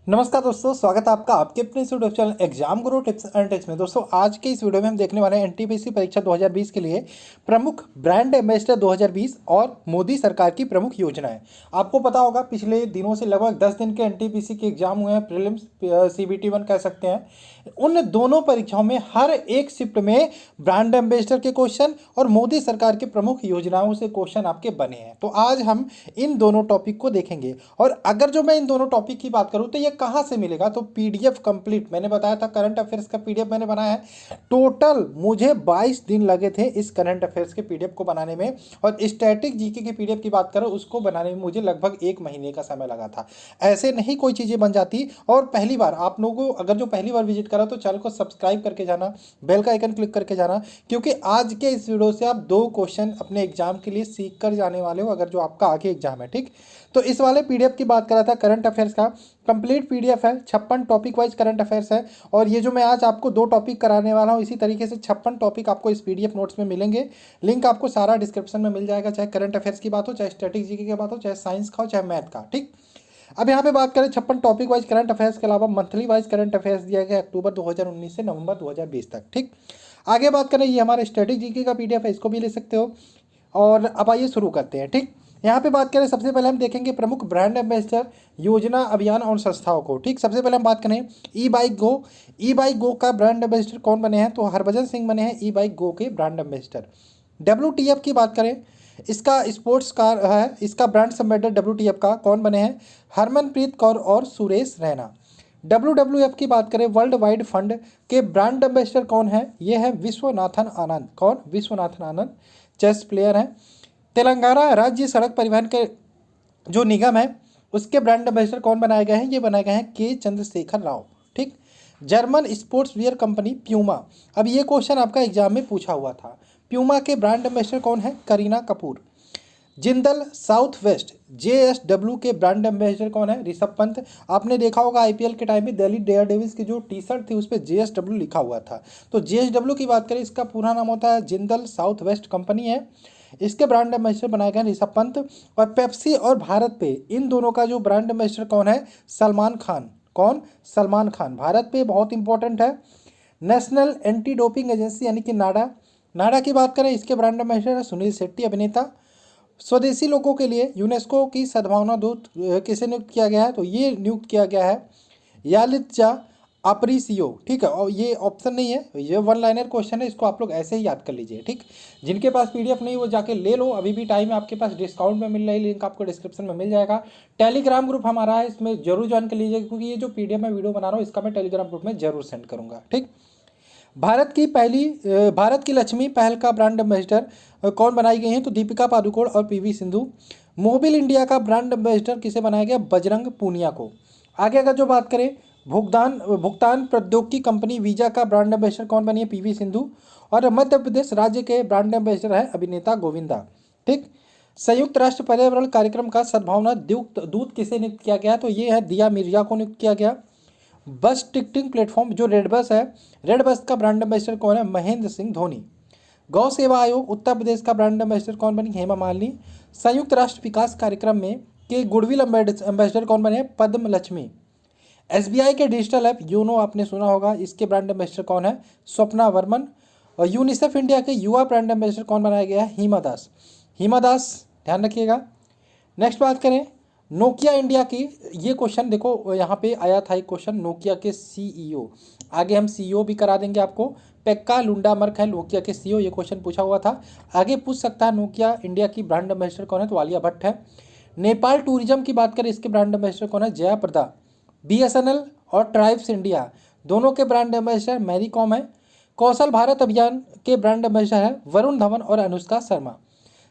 नमस्कार दोस्तों, स्वागत है आपका आपके अपने YouTube channel exam Guru tips and tricks में। दोस्तों आज के इस वीडियो में हम देखने वाले हैं एनटीपीसी परीक्षा 2020 के लिए प्रमुख ब्रांड एम्बेसडर 2020 और मोदी सरकार की प्रमुख योजनाएं। आपको पता होगा पिछले दिनों से लगभग 10 दिन के एनटीपीसी के एग्जाम हुए हैं, प्रीलिम्स सीबीटी 1 कह सकते हैं। उन दोनों परीक्षाओं में हर एक शिफ्ट में ब्रांड एम्बेसडर के क्वेश्चन और मोदी सरकार के प्रमुख योजनाओं से क्वेश्चन आपके बने हैं। तो आज हम इन दोनों टॉपिक को देखेंगे। और अगर जो मैं इन दोनों टॉपिक की बात करूं तो ये कहाँ से मिलेगा, तो पीडीएफ कंप्लीट मैंने बताया था, करंट अफेयर्स का पीडीएफ मैंने बनाया है। टोटल मुझे 22 दिन लगे थे इस करंट अफेयर्स के पीडीएफ को बनाने में, और स्टैटिक जीके की पीडीएफ की बात करो उसको बनाने में मुझे लगभग 1 महीने का समय लगा था। ऐसे नहीं कोई चीज़ें बन जाती। और पहली बार आप लोगों को अगर जो पहली बार विजिट करा तो चैनल को सब्सक्राइब करके जाना, बेल का आइकन क्लिक करके जाना, क्योंकि आज के इस वीडियो से आप 2 क्वेश्चन अपने एग्जाम के लिए सीख कर जाने वाले हो, अगर जो आपका आगे एग्जाम है। ठीक, तो इस वाले पीडीएफ की बात करा था, करंट अफेयर्स का कंप्लीट पीडीएफ है, 56 टॉपिक वाइज करंट अफेयर्स है। और ये जो मैं आज आपको 2 टॉपिक कराने वाला हूँ, इसी तरीके से 56 टॉपिक आपको इस पीडीएफ नोट्स में मिलेंगे। लिंक आपको सारा डिस्क्रिप्शन में मिल जाएगा, चाहे करंट अफेयर्स की बात हो, चाहे स्टैटिक जीके की बात हो, चाहे साइंस का हो, चाहे मैथ का। ठीक, अब यहाँ पे बात करें 56 टॉपिक वाइज करंट अफेयर्स के अलावा मंथली वाइज करंट अफेयर्स दिया गया अक्टूबर 2019 से नवंबर 2020 तक। ठीक, आगे बात करें, ये हमारे स्टैटिक जीके का पीडीएफ है, इसको भी ले सकते हो। और अब आइए शुरू करते हैं। ठीक, यहाँ पे बात करें, सबसे पहले हम देखेंगे प्रमुख ब्रांड एम्बेसडर योजना, अभियान और संस्थाओं को। ठीक, सबसे पहले हम बात करें ई बाइक गो। ई बाइक गो का ब्रांड एम्बेसडर कौन बने हैं, तो हरभजन सिंह बने हैं ई बाइक गो के ब्रांड एम्बेसडर। WTF की बात करें, इसका स्पोर्ट्स कार है, इसका ब्रांड एम्बेसडर WTF का कौन बने हैं, हरमनप्रीत कौर और सुरेश रैना। WWF की बात करें, वर्ल्ड वाइड फंड के ब्रांड एम्बेसडर कौन है, ये है विश्वनाथन आनंद। कौन, विश्वनाथन आनंद, चेस प्लेयर हैं। तेलंगाना राज्य सड़क परिवहन के जो निगम है उसके ब्रांड एम्बेसडर कौन बनाए गए हैं, ये बनाए गए हैं के चंद्रशेखर राव। ठीक, German sports wear company Puma, अब ये क्वेश्चन आपका एग्जाम में पूछा हुआ था। प्यूमा के ब्रांड एम्बेसडर कौन है, Kareena Kapoor. Jindal south west JSW के ब्रांड एम्बेसडर कौन है, ऋषभ पंत। आपने देखा होगा आईपीएल के टाइम में दिल्ली डेयरडेविल्स की जो टी शर्ट थी उस पर JSW लिखा हुआ था। तो JSW की बात करें, इसका पूरा नाम होता है जिंदल साउथ वेस्ट कंपनी है। इसके ब्रांड एम्बेसडर बनाए गए ऋषभ पंत। और पेप्सी और भारत पे, इन दोनों का जो ब्रांड एम्बेसडर कौन है, सलमान खान। कौन, सलमान खान। भारत पे बहुत इंपॉर्टेंट है। नेशनल एंटी डोपिंग एजेंसी यानी कि नाडा, नाडा की बात करें, इसके ब्रांड एम्बेसडर है सुनील शेट्टी अभिनेता। स्वदेशी लोगों के लिए यूनेस्को की सद्भावना दूत किसे नियुक्त किया गया है, तो ये नियुक्त किया गया है यालित्जा अप्रिसियो। ठीक है, और ये ऑप्शन नहीं है, ये 1 लाइनर क्वेश्चन है, इसको आप लोग ऐसे ही याद कर लीजिए। ठीक, जिनके पास पीडीएफ नहीं वो जाके ले लो, अभी भी टाइम है आपके पास, डिस्काउंट में मिल रही, लिंक आपको डिस्क्रिप्शन में मिल जाएगा। टेलीग्राम ग्रुप हमारा है, इसमें जरूर ज्वाइन कर लीजिए, क्योंकि ये जो पीडीएफ में वीडियो बना रहा हूँ इसका मैं टेलीग्राम ग्रुप में जरूर सेंड करूँगा। ठीक, भारत की लक्ष्मी पहल का ब्रांड एम्बेसडर कौन बनाई गई हैं, तो दीपिका पादुकोण और पीवी सिंधु। मोबिल इंडिया का ब्रांड एम्बेसडर किसे बनाया गया, बजरंग पूनिया को। आगे अगर जो बात करें, भुगतान प्रौद्योगिकी कंपनी वीजा का ब्रांड एम्बेसडर कौन बनी है, पीवी सिंधु। और मध्य प्रदेश राज्य के ब्रांड एम्बेसडर है अभिनेता गोविंदा। ठीक, संयुक्त राष्ट्र पर्यावरण कार्यक्रम का सद्भावना दूत किसे नियुक्त किया गया, तो ये है दिया मिर्जा को नियुक्त किया गया। बस टिकटिंग प्लेटफॉर्म जो रेड बस है, रेड बस का ब्रांड एम्बेसडर कौन है, महेंद्र सिंह धोनी। गौ सेवा आयोग उत्तर प्रदेश का ब्रांड एम्बेसडर कौन बनी, हेमा मालिनी। संयुक्त राष्ट्र विकास कार्यक्रम में के गुडविल एम्बेसडर कौन बने, पद्म लक्ष्मी। SBI के डिजिटल ऐप योनो आपने सुना होगा, इसके ब्रांड एम्बेसडर कौन है, स्वप्ना वर्मन। और यूनिसेफ इंडिया के युवा ब्रांड एम्बेसडर कौन बनाया गया है, हिमा दास। हिमा दास, ध्यान रखिएगा। नेक्स्ट बात करें नोकिया इंडिया की, ये क्वेश्चन देखो यहाँ पे आया था एक क्वेश्चन, नोकिया के CEO, आगे हम CEO भी करा देंगे आपको। पेक्का लुंडामर्क है नोकिया के CEO, ये क्वेश्चन पूछा हुआ था, आगे पूछ सकता है। नोकिया इंडिया की ब्रांड एम्बेसडर कौन है, तो आलिया भट्ट है। नेपाल टूरिज्म की बात करें, इसके ब्रांड एम्बेसडर कौन है, जया प्रदा। BSNL और ट्राइब्स इंडिया दोनों के ब्रांड एम्बेसडर मैरी कॉम है। कौशल भारत अभियान के ब्रांड एम्बेसडर है वरुण धवन और अनुष्का शर्मा।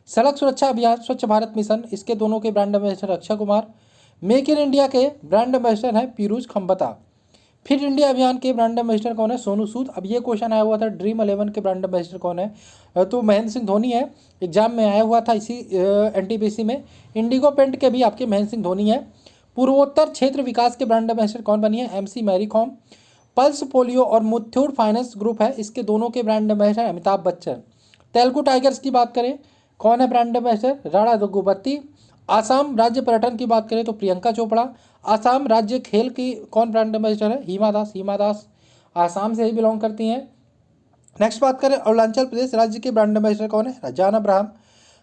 सड़क सुरक्षा अभियान स्वच्छ भारत मिशन, इसके दोनों के brand ambassador Akshay Kumar. Make in India के ब्रांड एम्बेसडर हैं पीयूष खम्बता। फिट इंडिया अभियान के ब्रांड एम्बेसडर कौन है, सोनू सूद। अब ये क्वेश्चन आया हुआ था, ड्रीम 11 के ब्रांड एम्बेसडर कौन है, तो महेंद्र सिंह धोनी है, एग्जाम में आया हुआ था इसी NTPC में। इंडिगो पेंट के भी आपके महेंद्र सिंह धोनी है। पूर्वोत्तर क्षेत्र विकास के ब्रांड एम्बेसडर कौन बनी है, MC Mary Kom. Pulse polio और मुथूट फाइनेंस ग्रुप है, इसके दोनों के brand ambassador Amitabh Bachchan. Telugu Tigers की बात करें, कौन है ब्रांड एम्बेसडर, राणा दुग्गुबत्ती। आसाम राज्य पर्यटन की बात करें तो प्रियंका चोपड़ा। आसाम राज्य खेल की कौन ब्रांड एम्बेसडर है? हिमा दास। हिमा दास आसाम से ही बिलोंग करती हैं। नेक्स्ट बात करें, अरुणाचल प्रदेश राज्य के ब्रांड एम्बेसडर कौन है? जान अब्राहम।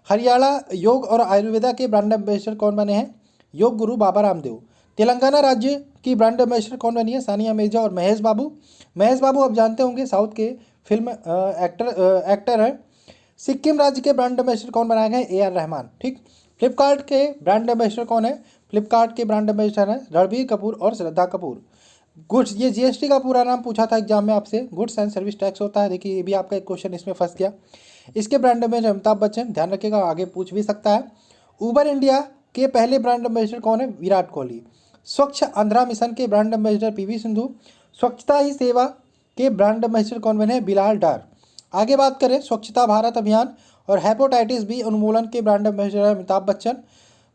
हरियाणा योग और आयुर्वेदा के ब्रांड एम्बेसडर कौन बने हैं? योग गुरु बाबा रामदेव। तेलंगाना राज्य की ब्रांड एम्बेसडर कौन बनी है? सानिया मिर्जा और महेश बाबू। महेश बाबू आप जानते होंगे साउथ के फिल्म एक्टर हैं। सिक्किम राज्य के ब्रांड एम्बेसडर कौन बनाए गए? A R Rahman. ठीक। फ्लिपकार्ट के ब्रांड एम्बेसडर कौन है? फ्लिपकार्ट के ब्रांड एम्बेसडर हैं रणबीर कपूर और श्रद्धा कपूर। गुड्स, ये जीएसटी का पूरा नाम पूछा था एग्जाम में आपसे, गुड्स एंड सर्विस टैक्स होता है। देखिए ये भी आपका एक क्वेश्चन इसमें फंस गया। इसके ब्रांड एम्बेसडर अमिताभ बच्चन, ध्यान रखिएगा आगे पूछ भी सकता है। उबर इंडिया के पहले ब्रांड एम्बेसडर कौन है? विराट कोहली। स्वच्छ आंध्रा मिशन के ब्रांड एम्बेसडर पीवी सिंधु। स्वच्छता ही सेवा के ब्रांड एम्बेसडर कौन बने? बिलाल डार। आगे बात करें, स्वच्छता भारत अभियान और हेपेटाइटिस बी उन्मूलन के ब्रांड एम्बेसडर है अमिताभ बच्चन।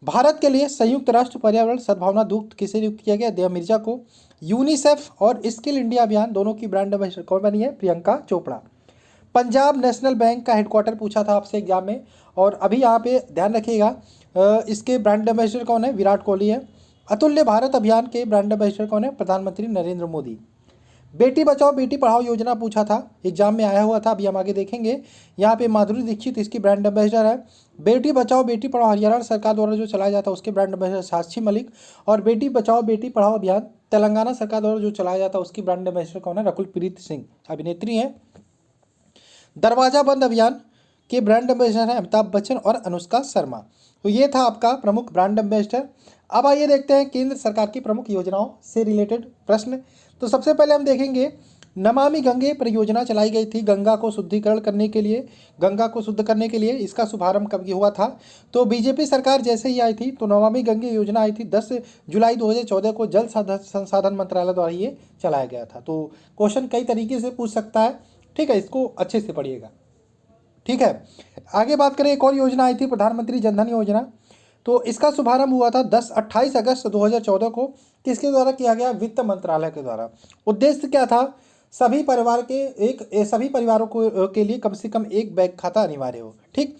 भारत के लिए संयुक्त राष्ट्र पर्यावरण सद्भावना दूत किसे नियुक्त किया गया? देव मिर्जा को। यूनिसेफ और स्किल इंडिया अभियान दोनों की ब्रांड एम्बेसडर कौन बनी है? प्रियंका चोपड़ा। पंजाब नेशनल बैंक का हेडक्वार्टर पूछा था आपसे एग्जाम में, और अभी यहाँ पे ध्यान रखिएगा इसके ब्रांड एम्बेसडर कौन है? विराट कोहली है। अतुल्य भारत अभियान के ब्रांड एम्बेसडर कौन है? प्रधानमंत्री नरेंद्र मोदी। बेटी बचाओ बेटी पढ़ाओ योजना पूछा था, एग्जाम में आया हुआ था, अभी हम आगे देखेंगे। यहाँ पे माधुरी दीक्षित इसकी ब्रांड एम्बेसडर है। बेटी बचाओ बेटी पढ़ाओ हरियाणा सरकार द्वारा जो चलाया जाता है उसके ब्रांड एम्बेसडर साक्षी मलिक। और बेटी बचाओ बेटी पढ़ाओ अभियान तेलंगाना सरकार द्वारा जो चलाया जाता है उसकी ब्रांड एम्बेसडर कौन है? रकुल प्रीत सिंह, अभिनेत्री हैं। दरवाजा बंद अभियान के ब्रांड एम्बेसडर हैं अमिताभ बच्चन और अनुष्का शर्मा। तो ये था आपका प्रमुख ब्रांड एम्बेसडर। अब आइए देखते हैं केंद्र सरकार की प्रमुख योजनाओं से रिलेटेड प्रश्न। तो सबसे पहले हम देखेंगे, नमामि गंगे परियोजना चलाई गई थी गंगा को शुद्धिकरण करने के लिए, गंगा को शुद्ध करने के लिए। इसका शुभारंभ कब हुआ था? तो बीजेपी सरकार जैसे ही आई थी तो नमामि गंगे योजना आई थी 10 जुलाई 2014 को जल संसाधन मंत्रालय द्वारा ये चलाया गया था। तो क्वेश्चन कई तरीके से पूछ सकता है, ठीक है, इसको अच्छे से पढ़िएगा। ठीक है, आगे बात करें, एक और योजना आई थी प्रधानमंत्री जनधन योजना। तो इसका शुभारंभ हुआ था 28 अगस्त 2014 को। किसके द्वारा किया गया? वित्त मंत्रालय के द्वारा। उद्देश्य क्या था? सभी परिवारों को के लिए कम से कम एक बैंक खाता अनिवार्य हो। ठीक।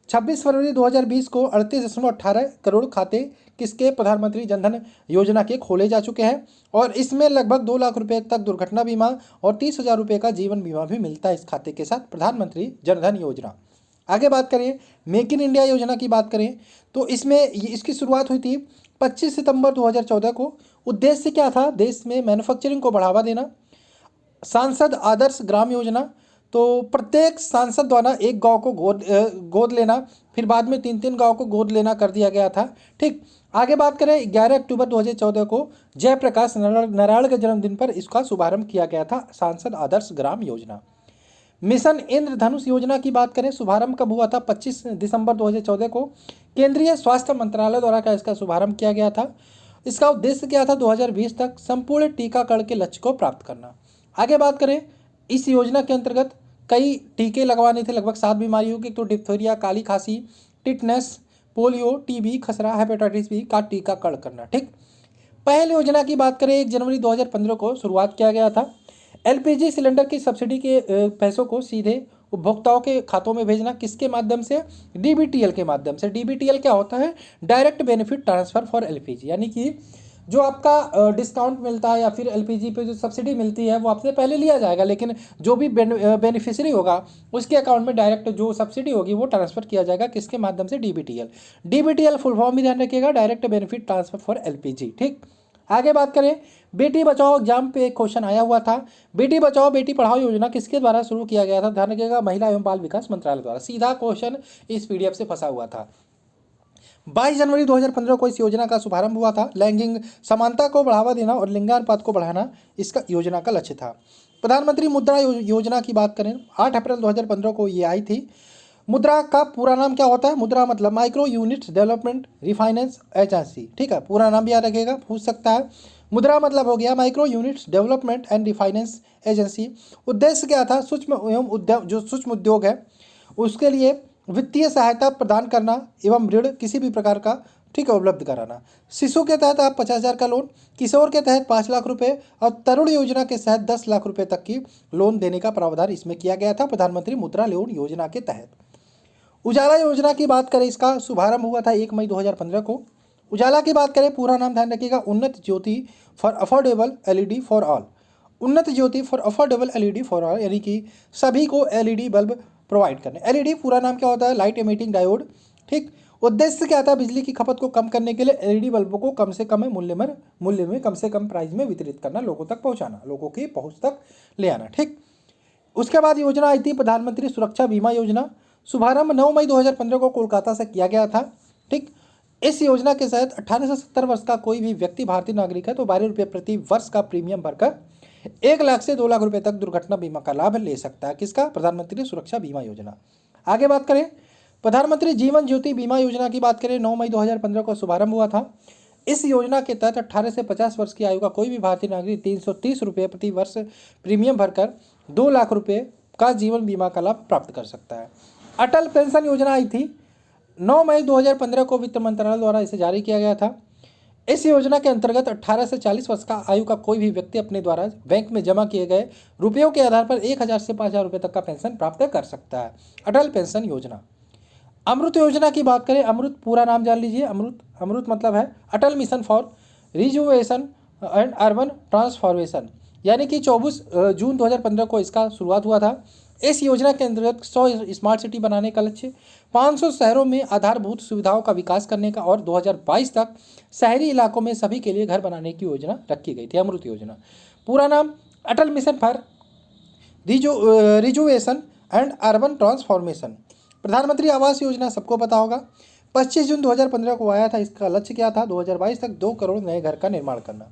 26 फरवरी 2020 को 38.18 करोड़ खाते किसके? प्रधानमंत्री जनधन योजना के खोले जा चुके हैं, और इसमें लगभग 2 लाख रुपए तक दुर्घटना बीमा और 30,000 रुपये का जीवन बीमा भी मिलता है इस खाते के साथ, प्रधानमंत्री जनधन योजना। आगे बात करें, मेक इन इंडिया योजना की बात करें तो इसकी शुरुआत हुई थी 25 सितंबर 2014 को। उद्देश्य क्या था? देश में मैन्युफैक्चरिंग को बढ़ावा देना। सांसद आदर्श ग्राम योजना, तो प्रत्येक सांसद द्वारा एक गांव को गोद लेना, फिर बाद में 3-3 गांव को गोद लेना कर दिया गया था। ठीक। आगे बात करें, 11 अक्टूबर 2014 को जयप्रकाश नारायण के जन्मदिन पर इसका शुभारंभ किया गया था, सांसद आदर्श ग्राम योजना। मिशन इंद्रधनुष योजना की बात करें, शुभारंभ कब हुआ था? 25 दिसंबर 2014 को केंद्रीय स्वास्थ्य मंत्रालय द्वारा इसका शुभारंभ किया गया था। इसका उद्देश्य क्या था? 2020 तक संपूर्ण टीकाकरण के लक्ष्य को प्राप्त करना। आगे बात करें, इस योजना के अंतर्गत कई टीके लगवाने थे, लगभग 7 बीमारियों की, तो डिप्थीरिया, काली खांसी, टिटनेस, पोलियो, टीबी, खसरा, हेपेटाइटिस बी का टीकाकरण करना। ठीक। पहल योजना की बात करें, 1 जनवरी 2015 को शुरुआत किया गया था। एलपीजी सिलेंडर की सब्सिडी के पैसों को सीधे उपभोक्ताओं के खातों में भेजना, किसके माध्यम से? डीबीटीएल के माध्यम से। डीबीटीएल क्या होता है? Direct benefit transfer for LPG, यानी कि जो आपका डिस्काउंट मिलता है या फिर एलपीजी पे जो सब्सिडी मिलती है वो आपसे पहले लिया जाएगा, लेकिन जो भी बेनिफिशियरी होगा उसके अकाउंट में डायरेक्ट जो सब्सिडी होगी वो ट्रांसफर किया जाएगा, किसके माध्यम से? डीबीटीएल। डीबीटीएल फुल फॉर्म भी ध्यान रखिएगा, direct benefit transfer for LPG. ठीक। आगे बात करें, बेटी बचाओ एग्जाम पे एक क्वेश्चन आया हुआ था, बेटी बचाओ बेटी पढ़ाओ योजना किसके द्वारा शुरू किया गया था? ध्यान रखिएगा, महिला एवं बाल विकास मंत्रालय द्वारा। सीधा क्वेश्चन इस पीडीएफ से फंसा हुआ था। 22 जनवरी 2015 को इस योजना का शुभारंभ हुआ था। लैंगिक समानता को बढ़ावा देना और लिंगानुपात को बढ़ाना इसका योजना का लक्ष्य था। प्रधानमंत्री मुद्रा योजना की बात करें, 8 अप्रैल 2015 को ये आई थी। मुद्रा का पूरा नाम क्या होता है? मुद्रा मतलब micro units development refinance agency. ठीक है, पूरा नाम भी याद रखिएगा, पूछ सकता है। मुद्रा मतलब हो गया micro units development and refinance agency. उद्देश्य क्या था? सूक्ष्म एवं उद्यम, जो सूक्ष्म उद्योग है उसके लिए वित्तीय सहायता प्रदान करना एवं ऋण किसी भी प्रकार का, ठीक है, उपलब्ध कराना। शिशु के तहत आप 50,000 का लोन, किशोर के तहत 5 लाख रुपए और तरुण योजना के तहत 10 लाख रुपए तक की लोन देने का प्रावधान इसमें किया गया था, प्रधानमंत्री मुद्रा लोन योजना के तहत। उजाला योजना की बात करें, इसका शुभारंभ हुआ था 1 मई 2015 को। उजाला की बात करें, पूरा नाम ध्यान रखिएगा, Unnat Jyoti for affordable LED for all. Unnat Jyoti for affordable LED for all, यानी कि सभी को एलईडी बल्ब प्रोवाइड करने। एलईडी पूरा नाम क्या होता है? Light emitting diode. ठीक, उद्देश्य क्या था? बिजली की खपत को कम करने के लिए एलईडी बल्बों को कम से कम मूल्य में कम से कम प्राइस में वितरित करना, लोगों तक पहुंचाना, लोगों की पहुंच तक ले आना। ठीक, उसके बाद योजना आई थी प्रधानमंत्री सुरक्षा बीमा योजना। शुभारंभ 9 मई 2015 को कोलकाता से किया गया था। ठीक, इस योजना के तहत 18 से 70 वर्ष का कोई भी व्यक्ति भारतीय नागरिक है तो 12 रुपये प्रति वर्ष का प्रीमियम भरकर 1 लाख से 2 लाख रुपए तक दुर्घटना बीमा का लाभ ले सकता है। किसका? प्रधानमंत्री सुरक्षा बीमा योजना। आगे बात करें, प्रधानमंत्री जीवन ज्योति बीमा योजना की बात करें, 9 मई 2015 को शुभारंभ हुआ था। इस योजना के तहत 18 से 50 वर्ष की आयु का कोई भी भारतीय नागरिक 330 रुपये प्रति वर्ष प्रीमियम भरकर 2 लाख रुपए का जीवन बीमा का लाभ प्राप्त कर सकता है। अटल पेंशन योजना आई थी 9 मई 2015 को, वित्त मंत्रालय द्वारा इसे जारी किया गया था। इस योजना के अंतर्गत 18 से 40 वर्ष का आयु का कोई भी व्यक्ति अपने द्वारा बैंक में जमा किए गए रुपयों के आधार पर 1000 से 5000 रुपये तक का पेंशन प्राप्त कर सकता है। अटल पेंशन योजना। अमृत योजना की बात करें, अमृत पूरा नाम जान लीजिए। अमृत मतलब है Atal mission for rejuvenation and urban transformation, यानी कि 24 जून 2015 को इसका शुरुआत हुआ था। इस योजना के अंतर्गत 100 स्मार्ट सिटी बनाने का लक्ष्य, 500 शहरों में आधारभूत सुविधाओं का विकास करने का और 2022 तक शहरी इलाकों में सभी के लिए घर बनाने की योजना रखी गई थी। अमृत योजना पूरा नाम Atal mission for rejuvenation and urban transformation. Pradhan Mantri Awas योजना सबको पता होगा, 25 जून 2015 को आया था। इसका लक्ष्य क्या था? 2022 तक 2 करोड़ नए घर का निर्माण करना।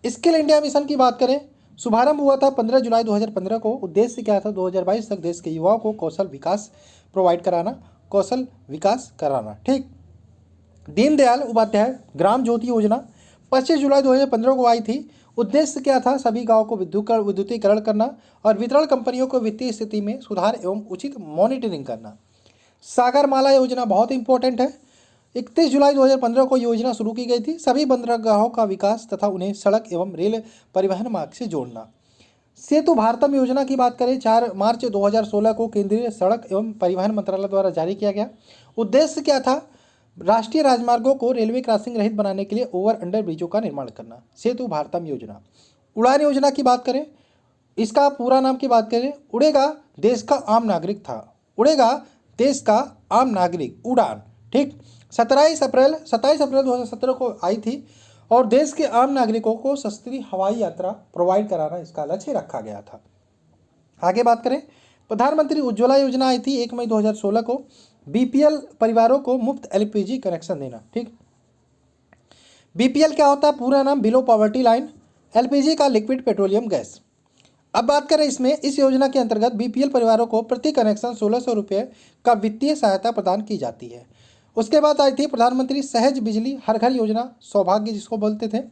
स्किल इंडिया मिशन की बात करें, शुभारंभ हुआ था 15 जुलाई 2015 को। उद्देश्य क्या था? 2022 तक देश के युवाओं को कौशल विकास प्रोवाइड कराना, कौशल विकास कराना। ठीक, दीनदयाल उपाध्याय ग्राम ज्योति योजना 25 जुलाई 2015 को आई थी। उद्देश्य क्या था? सभी गाँव को विद्युतीकरण करना और वितरण कंपनियों को वित्तीय स्थिति में सुधार एवं उचित मॉनिटरिंग करना। सागरमाला योजना बहुत इंपॉर्टेंट है। 31 जुलाई 2015 को योजना शुरू की गई थी। सभी बंदरगाहों का विकास तथा उन्हें सड़क एवं रेल परिवहन मार्ग से जोड़ना। सेतु भारतम योजना की बात करें, 4 मार्च 2016 को केंद्रीय सड़क एवं परिवहन मंत्रालय द्वारा जारी किया गया। उद्देश्य क्या था? राष्ट्रीय राजमार्गों को रेलवे क्रॉसिंग रहित बनाने के लिए ओवर अंडर ब्रिजों का निर्माण करना। सेतु भारतम योजना। उड़ान योजना की बात करें, इसका पूरा नाम की बात करें, उड़ेगा देश का आम नागरिक था। उड़ेगा देश का आम नागरिक, उड़ान। ठीक, 27 अप्रैल 2017 को आई थी और देश के आम नागरिकों को सस्ती हवाई यात्रा प्रोवाइड कराना इसका लक्ष्य रखा गया था। आगे बात करें, प्रधानमंत्री उज्ज्वला योजना आई थी 1 मई 2016 को। बीपीएल परिवारों को मुफ्त एलपीजी कनेक्शन देना। ठीक, बीपीएल क्या होता है? पूरा नाम बिलो पॉवर्टी लाइन। एलपीजी का लिक्विड पेट्रोलियम गैस। अब बात करें इसमें, इस योजना के अंतर्गत बीपीएल परिवारों को प्रति कनेक्शन 1600 रुपये का वित्तीय सहायता प्रदान की जाती है। उसके बाद आई थी प्रधानमंत्री सहज बिजली हर घर योजना, सौभाग्य जिसको बोलते थे।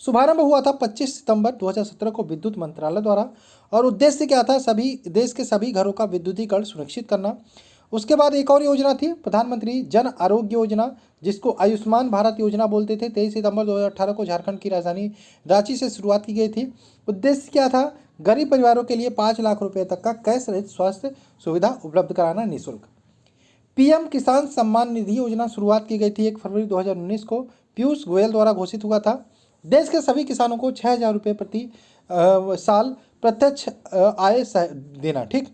शुभारंभ हुआ था 25 सितंबर 2017 को विद्युत मंत्रालय द्वारा और उद्देश्य क्या था? देश के सभी घरों का विद्युतीकरण सुनिश्चित करना। उसके बाद एक और योजना थी प्रधानमंत्री जन आरोग्य योजना, जिसको आयुष्मान भारत योजना बोलते थे। 23 सितंबर 2018 को झारखंड की राजधानी रांची से शुरुआत की गई थी। उद्देश्य क्या था? गरीब परिवारों के लिए 5 लाख रुपए तक का कैश रहित स्वास्थ्य सुविधा उपलब्ध कराना निःशुल्क। पीएम किसान सम्मान निधि योजना शुरुआत की गई थी 1 फरवरी 2019 को, पीयूष गोयल द्वारा घोषित हुआ था। देश के सभी किसानों को 6000 रुपये प्रति साल प्रत्यक्ष आय देना। ठीक,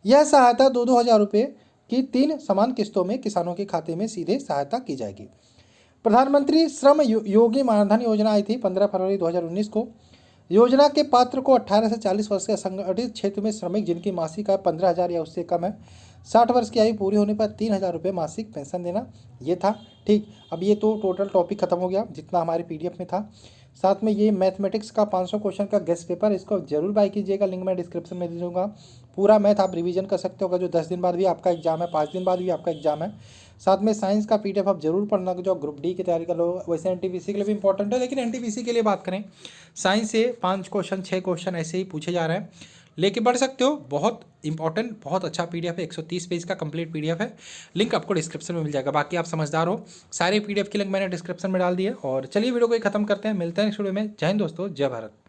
यह सहायता 2-2 हज़ार रुपये की 3 समान किस्तों में किसानों के खाते में सीधे सहायता की जाएगी। प्रधानमंत्री श्रम योगी मानधन योजना आई थी 15 फरवरी 2019 को। योजना के पात्र को 18 से 40 वर्ष के असंगठित क्षेत्र में श्रमिक जिनकी मासिक आय 15,000 या उससे कम है, 60 वर्ष की आयु पूरी होने पर 3,000 रुपये मासिक पेंशन देना, ये था। ठीक, अब ये तो टोटल टॉपिक खत्म हो गया जितना हमारे पीडीएफ में था। साथ में ये मैथमेटिक्स का 500 क्वेश्चन का गेस्ट पेपर, इसको जरूर बाय कीजिएगा, लिंक मैं डिस्क्रिप्शन में दे दूँगा। पूरा मैथ आप रिवीजन कर सकते हो, जो 10 दिन बाद भी आपका एग्जाम है, 5 दिन बाद भी आपका एग्जाम है। साथ में साइंस का पीडीएफ आप जरूर पढ़ना, जो ग्रुप डी की तैयारी कर लो। वैसे एनटीपीसी के लिए भी इंपॉर्टेंट है, लेकिन एनटीपीसी के लिए बात करें, साइंस से 5 क्वेश्चन 6 क्वेश्चन ऐसे ही पूछे जा रहे हैं, लेके पढ़ सकते हो। बहुत इंपॉर्टेंट, बहुत अच्छा पीडीएफ है, 130 पेज का कंप्लीट पीडीएफ है। लिंक आपको डिस्क्रिप्शन में मिल जाएगा। बाकी आप समझदार हो, सारे पीडीएफ की लिंक मैंने डिस्क्रिप्शन में डाल दिए। और चलिए वीडियो को खत्म करते हैं, मिलते हैं नेक्स्ट वीडियो में। जय हिंद दोस्तों, जय भारत।